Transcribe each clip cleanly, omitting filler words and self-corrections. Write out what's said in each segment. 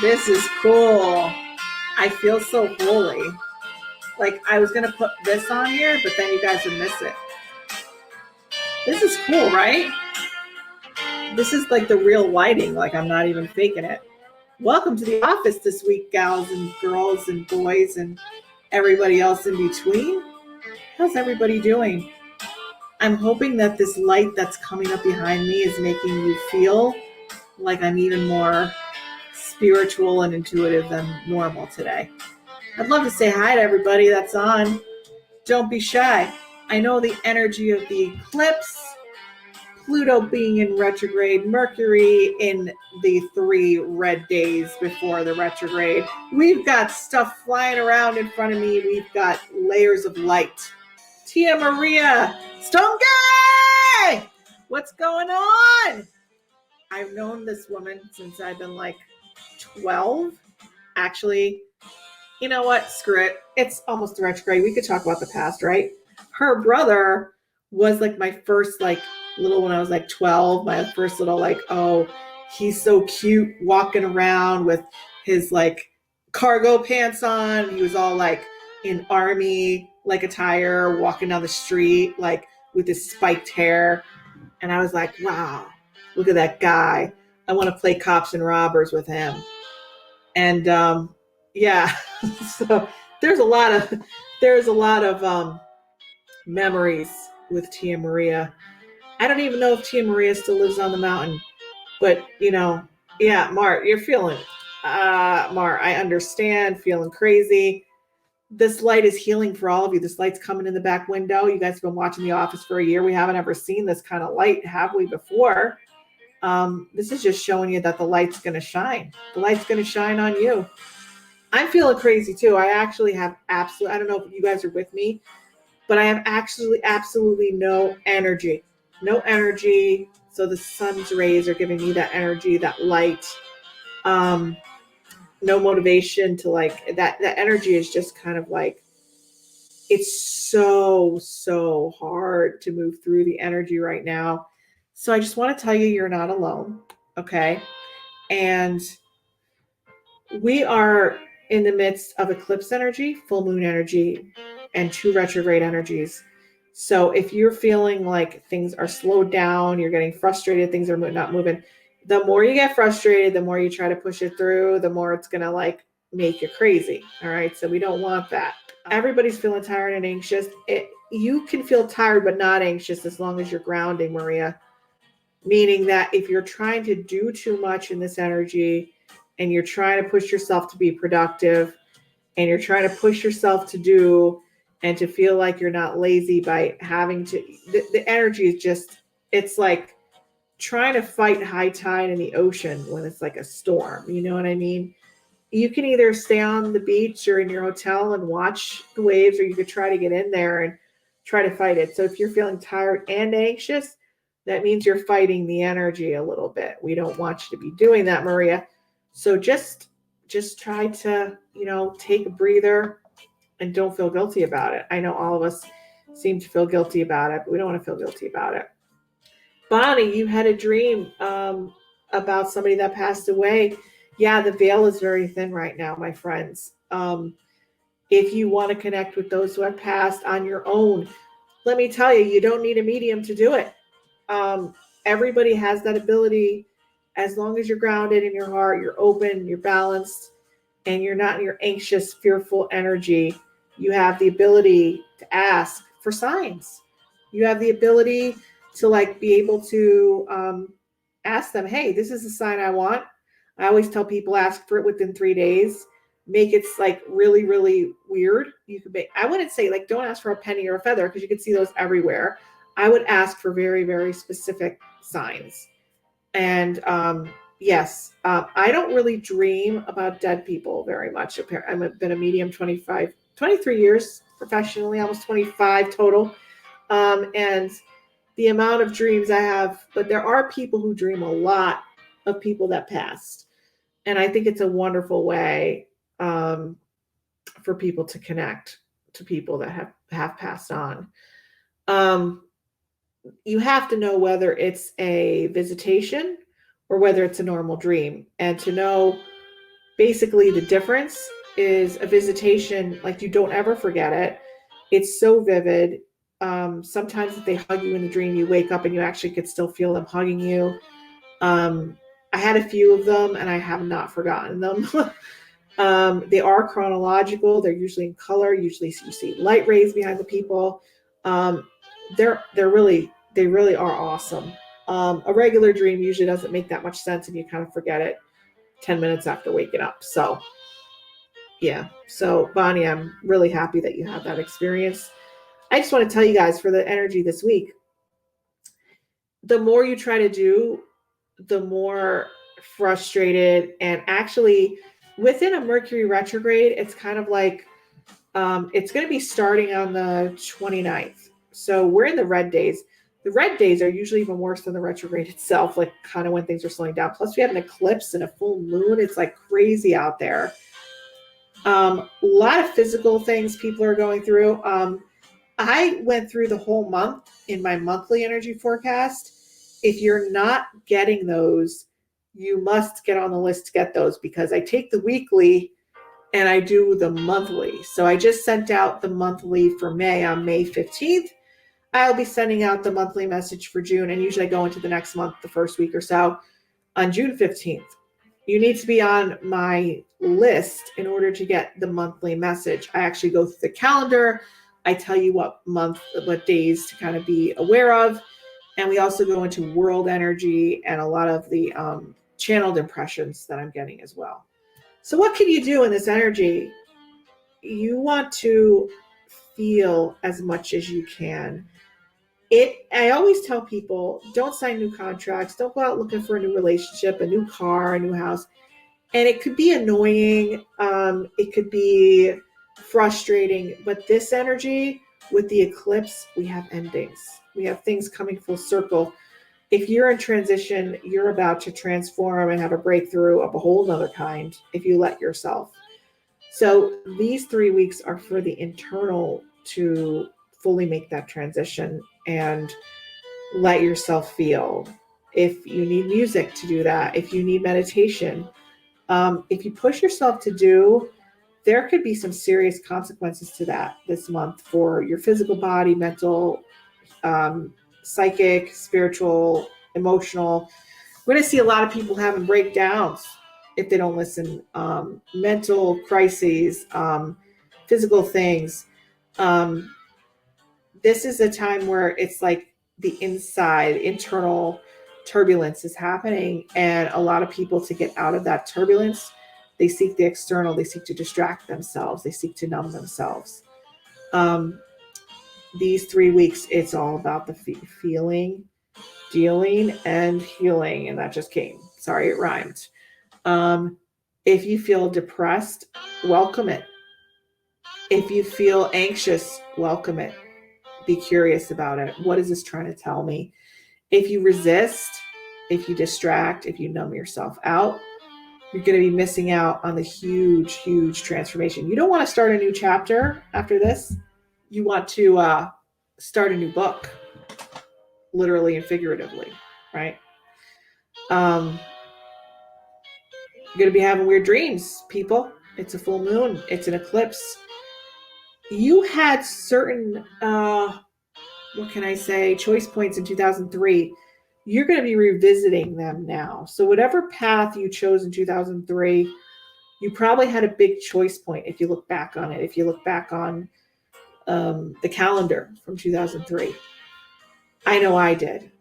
This is cool. I feel so holy. Like I was gonna put this on here, but then you guys would miss it. This is cool, right? This is like the real lighting. Like I'm not even faking it. Welcome to the office this week, gals and girls and boys and everybody else in between. How's everybody doing? I'm hoping that this light that's coming up behind me is making you feel like I'm even more spiritual and intuitive than normal today. I'd love to say hi to everybody that's on. Don't be shy. I know the energy of the eclipse, Pluto being in retrograde, Mercury in the 3 red days before the retrograde. We've got stuff flying around in front of me. We've got layers of light. Tia Maria, Stone Guy! What's going on? I've known this woman since I've been like 12. Actually, you know what? Screw it. It's almost the retrograde. We could talk about the past, right? Her brother was like my first like little when I was like 12. My first little like, oh, he's so cute walking around with his like cargo pants on. He was all like in army like attire, walking down the street like with his spiked hair. And I was like, wow, look at that guy. I want to play cops and robbers with him. And yeah, so there's a lot of memories with Tia Maria. I don't even know if Tia Maria still lives on the mountain, but you know, yeah, Mar, you're feeling, Mar, I understand, feeling crazy. This light is healing for all of you. This light's coming in the back window. You guys have been watching The Office for a year. We haven't ever seen this kind of light, have we, before? This is just showing you that the light's going to shine. The light's going to shine on you. I'm feeling crazy too. I actually have I don't know if you guys are with me, but I have actually absolutely no energy. No energy. So the sun's rays are giving me that energy, that light. No motivation to like that energy is just kind of like, it's so hard to move through the energy right now. So I just want to tell you, you're not alone. Okay. And we are in the midst of eclipse energy, full moon energy, and 2 retrograde energies. So if you're feeling like things are slowed down, you're getting frustrated, things are not moving, the more you get frustrated, the more you try to push it through, the more it's going to like make you crazy. All right. So we don't want that. Everybody's feeling tired and anxious. You can feel tired, but not anxious as long as you're grounding, Maria. Meaning that if you're trying to do too much in this energy and you're trying to push yourself to be productive and you're trying to push yourself to do and to feel like you're not lazy by having to, the energy is just, it's like trying to fight high tide in the ocean when it's like a storm. You know what I mean? You can either stay on the beach or in your hotel and watch the waves, or you could try to get in there and try to fight it. So if you're feeling tired and anxious, that means you're fighting the energy a little bit. We don't want you to be doing that, Maria. So just try to, take a breather and don't feel guilty about it. I know all of us seem to feel guilty about it, but we don't want to feel guilty about it. Bonnie, you had a dream about somebody that passed away. Yeah, the veil is very thin right now, my friends. If you want to connect with those who have passed on your own, let me tell you, you don't need a medium to do it. Everybody has that ability. As long as you're grounded in your heart, you're open, you're balanced, and you're not in your anxious, fearful energy, you have the ability to ask for signs. You have the ability to like be able to ask them, hey, this is the sign I want. I always tell people ask for it within 3 days. Make it like really, really weird. You could I wouldn't say like don't ask for a penny or a feather because you can see those everywhere. I would ask for very, very specific signs. And yes, I don't really dream about dead people very much. I've been a medium 23 years professionally, almost 25 total. And the amount of dreams I have, but there are people who dream a lot of people that passed. And I think it's a wonderful way for people to connect to people that have passed on. You have to know whether it's a visitation or whether it's a normal dream. And to know basically the difference is a visitation, like you don't ever forget it. It's so vivid. Sometimes if they hug you in the dream, you wake up and you actually could still feel them hugging you. I had a few of them and I have not forgotten them. They are chronological. They're usually in color. Usually you see light rays behind the people. Um, they really are awesome. A regular dream usually doesn't make that much sense and you kind of forget it 10 minutes after waking up. So yeah. So Bonnie, I'm really happy that you had that experience. I just want to tell you guys for the energy this week, the more you try to do, the more frustrated, and actually within a Mercury retrograde, it's kind of like it's going to be starting on the 29th. So we're in the red days. The red days are usually even worse than the retrograde itself, like kind of when things are slowing down. Plus we have an eclipse and a full moon. It's like crazy out there. A lot of physical things people are going through. I went through the whole month in my monthly energy forecast. If you're not getting those, you must get on the list to get those, because I take the weekly and I do the monthly. So I just sent out the monthly for May on May 15th. I'll be sending out the monthly message for June, and usually I go into the next month, the first week or so, on June 15th. You need to be on my list in order to get the monthly message. I actually go through the calendar. I tell you what days to kind of be aware of. And we also go into world energy and a lot of the channeled impressions that I'm getting as well. So what can you do in this energy? You want to feel as much as you can. I always tell people, don't sign new contracts. Don't go out looking for a new relationship, a new car, a new house. And it could be annoying. It could be frustrating. But this energy with the eclipse, we have endings. We have things coming full circle. If you're in transition, you're about to transform and have a breakthrough of a whole nother kind if you let yourself. So these 3 weeks are for the internal to fully make that transition and let yourself feel. If you need music to do that, if you need meditation, if you push yourself to do, there could be some serious consequences to that this month for your physical body, mental, psychic, spiritual, emotional. We're going to see a lot of people having breakdowns if they don't listen. Mental crises, physical things. This is a time where it's like the internal turbulence is happening, and a lot of people, to get out of that turbulence, they seek the external. They seek to distract themselves. They seek to numb themselves. These 3 weeks, it's all about the feeling, dealing, and healing. And that just came. Sorry, it rhymed. If you feel depressed, welcome it. If you feel anxious, welcome it. Be curious about it. What is this trying to tell me? If you resist, if you distract, if you numb yourself out, you're going to be missing out on the huge, huge transformation. You don't want to start a new chapter after this. You want to start a new book, literally and figuratively, right? You're going to be having weird dreams, people. It's a full moon. It's an eclipse. You had certain, what can I say, choice points in 2003. You're going to be revisiting them now. So whatever path you chose in 2003, you probably had a big choice point if you look back on it. If you look back on the calendar from 2003. I know I did.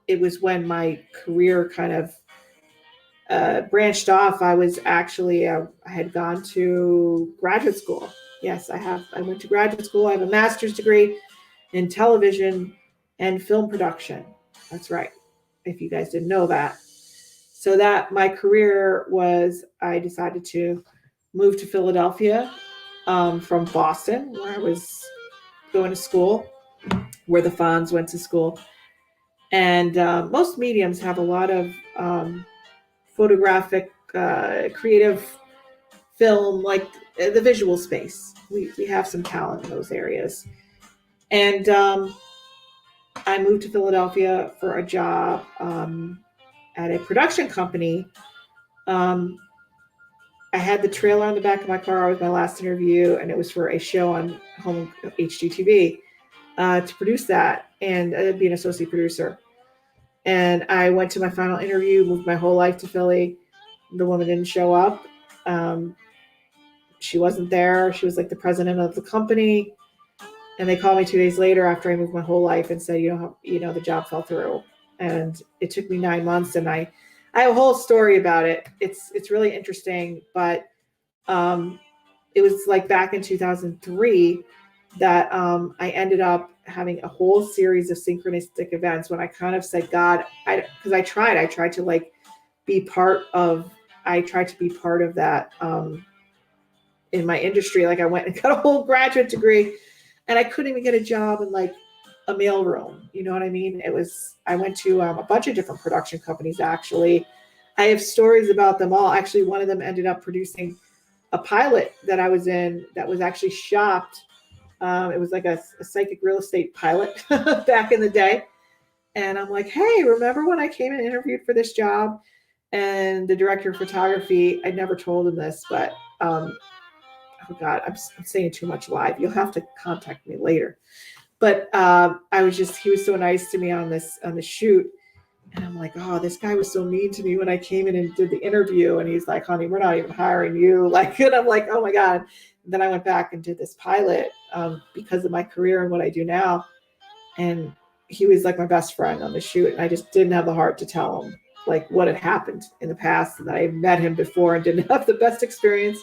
It was when my career kind of branched off. I was actually, I had gone to graduate school. Yes, I went to graduate school. I have a master's degree in television and film production. That's right. If you guys didn't know that. So that my career was, I decided to move to Philadelphia from Boston, where I was going to school, where the Fonz went to school. And most mediums have a lot of photographic, creative film, like the visual space. We have some talent in those areas. And I moved to Philadelphia for a job at a production company I had the trailer on the back of my car with my last interview, and it was for a show on home HGTV to produce that and be an associate producer. And I went to my final interview, moved my whole life to Philly. The woman didn't show up. She wasn't there. She was like the president of the company. And they called me 2 days later after I moved my whole life and said, the job fell through. And it took me 9 months. And I have a whole story about it. It's really interesting. But it was like back in 2003 that I ended up having a whole series of synchronistic events when I kind of said, God, because I tried to like be part of that in my industry. Like I went and got a whole graduate degree and I couldn't even get a job in like a mailroom. You know what I mean? I went to a bunch of different production companies, actually. I have stories about them all. Actually, one of them ended up producing a pilot that I was in that was actually shopped. It was like a psychic real estate pilot back in the day. And I'm like, hey, remember when I came and interviewed for this job? And the director of photography, I never told him this, but oh God, I'm saying too much live. You'll have to contact me later. But he was so nice to me on the shoot. And I'm like, oh, this guy was so mean to me when I came in and did the interview. And he's like, honey, we're not even hiring you. Like, and I'm like, oh my God. And then I went back and did this pilot because of my career and what I do now. And he was like my best friend on the shoot. And I just didn't have the heart to tell him like what had happened in the past. And that I met him before and didn't have the best experience.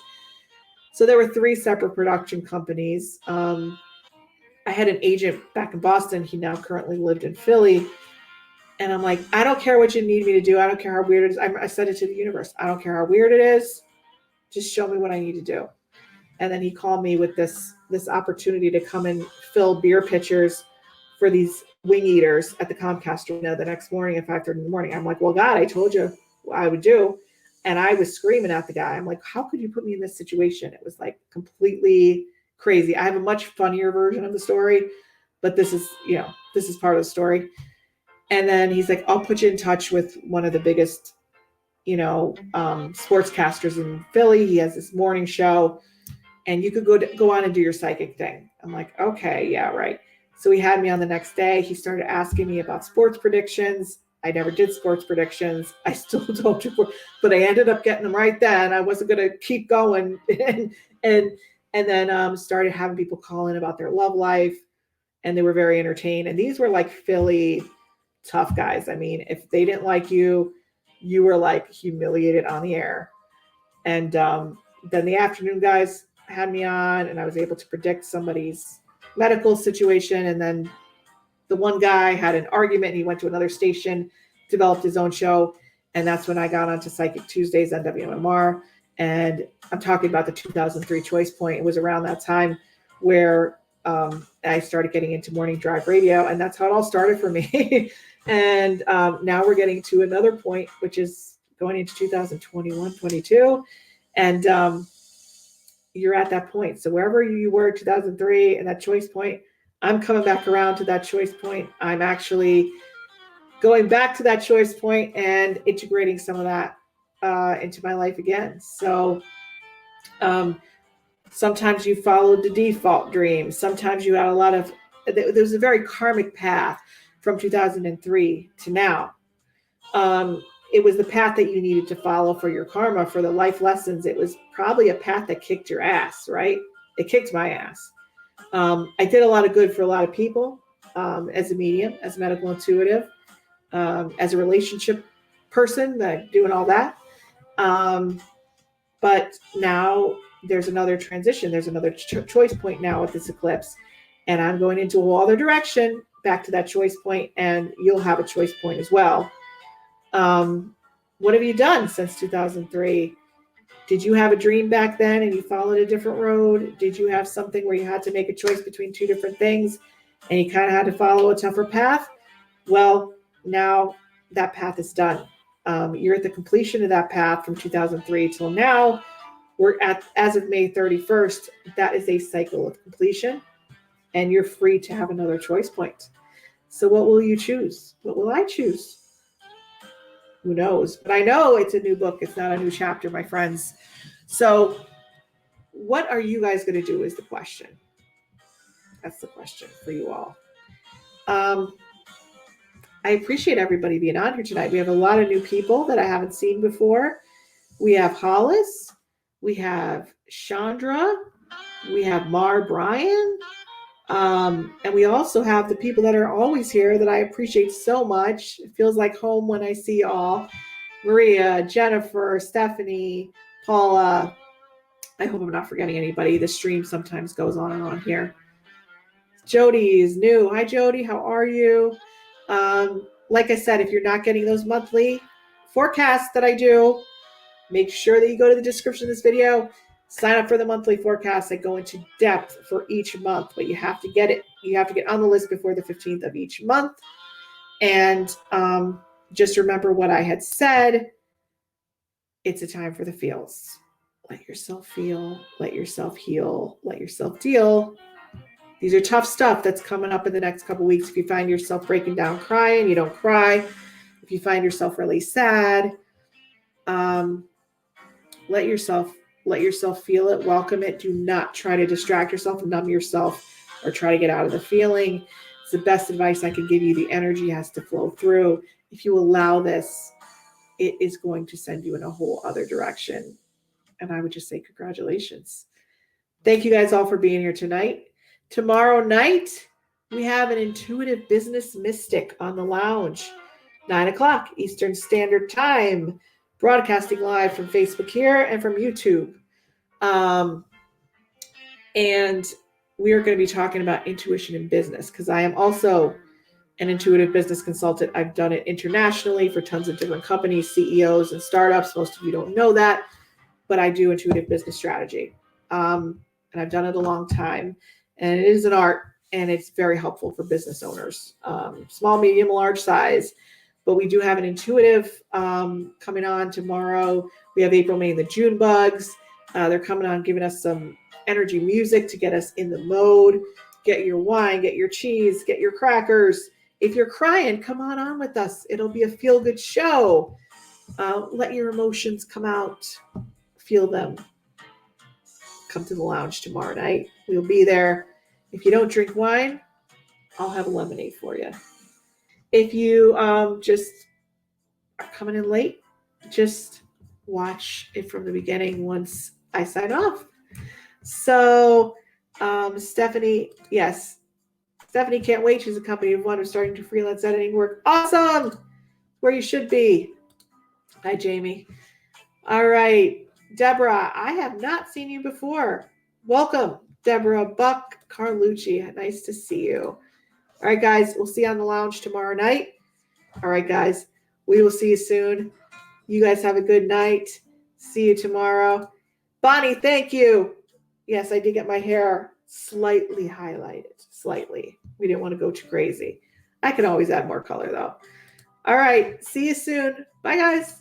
So there were 3 separate production companies. I had an agent back in Boston. He now currently lived in Philly. And I'm like, I don't care what you need me to do. I don't care how weird it is. I said it to the universe. I don't care how weird it is. Just show me what I need to do. And then he called me with this opportunity to come and fill beer pitchers for these wing eaters at the Comcast arena the next morning at 5:30 in the morning. I'm like, well, God, I told you what I would do. And I was screaming at the guy. I'm like, how could you put me in this situation? It was like completely crazy. I have a much funnier version of the story, but this is part of the story. And then he's like, I'll put you in touch with one of the biggest, sportscasters in Philly. He has this morning show and you could go on and do your psychic thing. I'm like, okay, yeah, right. So he had me on the next day. He started asking me about sports predictions. I never did sports predictions. I still don't do, but I ended up getting them right then. I wasn't going to keep going. and then started having people call in about their love life. And they were very entertained. And these were like Philly tough guys. I mean, if they didn't like you, you were like humiliated on the air. And then the afternoon guys had me on and I was able to predict somebody's medical situation. And then the one guy had an argument. He went to another station, developed his own show. And that's when I got onto Psychic Tuesdays on WMMR. And I'm talking about the 2003 Choice Point. It was around that time where I started getting into morning drive radio. And that's how it all started for me. And now we're getting to another point, which is going into 2021, 22. And you're at that point. So wherever you were 2003 and that choice point, I'm coming back around to that choice point. I'm actually going back to that choice point and integrating some of that into my life again. So sometimes you followed the default dream. Sometimes you had there was a very karmic path from 2003 to now. It was the path that you needed to follow for your karma, for the life lessons. It was probably a path that kicked your ass, right? It kicked my ass. I did a lot of good for a lot of people as a medium, as a medical intuitive, as a relationship person, doing all that. But now there's another transition. There's another choice point now with this eclipse. And I'm going into a whole other direction, back to that choice point, and you'll have a choice point as well. What have you done since 2003? Did you have a dream back then and you followed a different road? Did you have something where you had to make a choice between 2 different things and you kind of had to follow a tougher path? Well, now that path is done. You're at the completion of that path from 2003 till now. We're at, as of May 31st, that is a cycle of completion and you're free to have another choice point. So what will you choose? What will I choose? Who knows? But I know it's a new book. It's not a new chapter, my friends. So what are you guys going to do is the question. That's the question for you all. I appreciate everybody being on here tonight. We have a lot of new people that I haven't seen before. We have Hollis. We have Chandra. We have Mar Bryan. And we also have the people that are always here that I appreciate so much. It feels like home when I see y'all. Maria, Jennifer, Stephanie, Paula. I hope I'm not forgetting anybody. The stream sometimes goes on and on here. Jody is new. Hi, Jody. How are you? Like I said, if you're not getting those monthly forecasts that I do, make sure that you go to the description of this video, sign up for the monthly forecasts that go into depth for each month, but you have to get it. You have to get on the list before the 15th of each month. And just remember what I had said. It's a time for the feels. Let yourself feel, let yourself heal, let yourself deal. These are tough stuff that's coming up in the next couple of weeks. If you find yourself breaking down crying, you don't cry. If you find yourself really sad, let yourself feel it, welcome it. Do not try to distract yourself, numb yourself, or try to get out of the feeling. It's the best advice I can give you. The energy has to flow through. If you allow this, it is going to send you in a whole other direction. And I would just say congratulations. Thank you guys all for being here tonight. Tomorrow night, we have an intuitive business mystic on the lounge, 9:00 Eastern Standard Time, broadcasting live from Facebook here and from YouTube. And we are going to be talking about intuition in business because I am also an intuitive business consultant. I've done it internationally for tons of different companies, CEOs, and startups. Most of you don't know that, but I do intuitive business strategy. And I've done it a long time. And it is an art, and it's very helpful for business owners, small, medium, large size. But we do have an intuitive coming on tomorrow. We have April, May, and the June bugs. They're coming on, giving us some energy music to get us in the mode. Get your wine, get your cheese, get your crackers. If you're crying, come on with us. It'll be a feel-good show. Let your emotions come out. Feel them. Come to the lounge tomorrow night. We'll be there. If you don't drink wine, I'll have a lemonade for you. If you just are coming in late, just watch it from the beginning once I sign off. So Stephanie, yes. Stephanie can't wait. She's a company of one who's starting to freelance editing work. Awesome. Where you should be. Hi, Jamie. All right. Deborah, I have not seen you before. Welcome, Deborah Buck Carlucci. Nice to see you. All right, guys, we'll see you on the lounge tomorrow night. All right, guys, we will see you soon. You guys have a good night. See you tomorrow. Bonnie, thank you. Yes, I did get my hair slightly highlighted. Slightly. We didn't want to go too crazy. I can always add more color, though. All right, see you soon. Bye, guys.